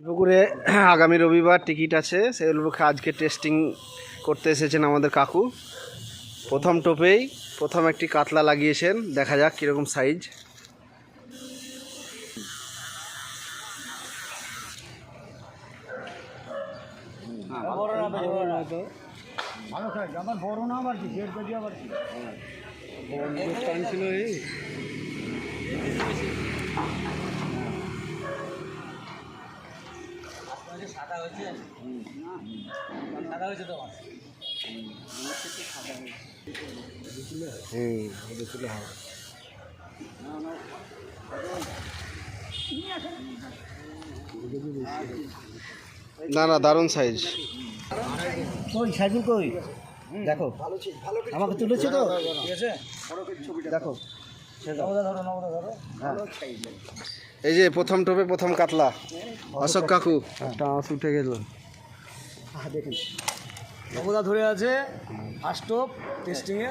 পুকুরে আগামী রবিবার টিকিট আছে, সেগুলো আজকে টেস্টিং করতে এসেছেন আমাদের কাকু। প্রথম টোপেই প্রথম একটি কাতলা লাগিয়েছেন, দেখা যাক কীরকম সাইজ। না না, দারুণ সাইজ। কই সাইজুল কই দেখো, আমাকে তুলেছে তো, ঠিক আছে দেখো। এই যে প্রথম টোপে প্রথম কাতলা অশোক কাকু। একটা আঁশ উঠে গেল, দেখুন নবদা ধরে আছে ফার্স্ট টোপ টেস্টিংয়ে।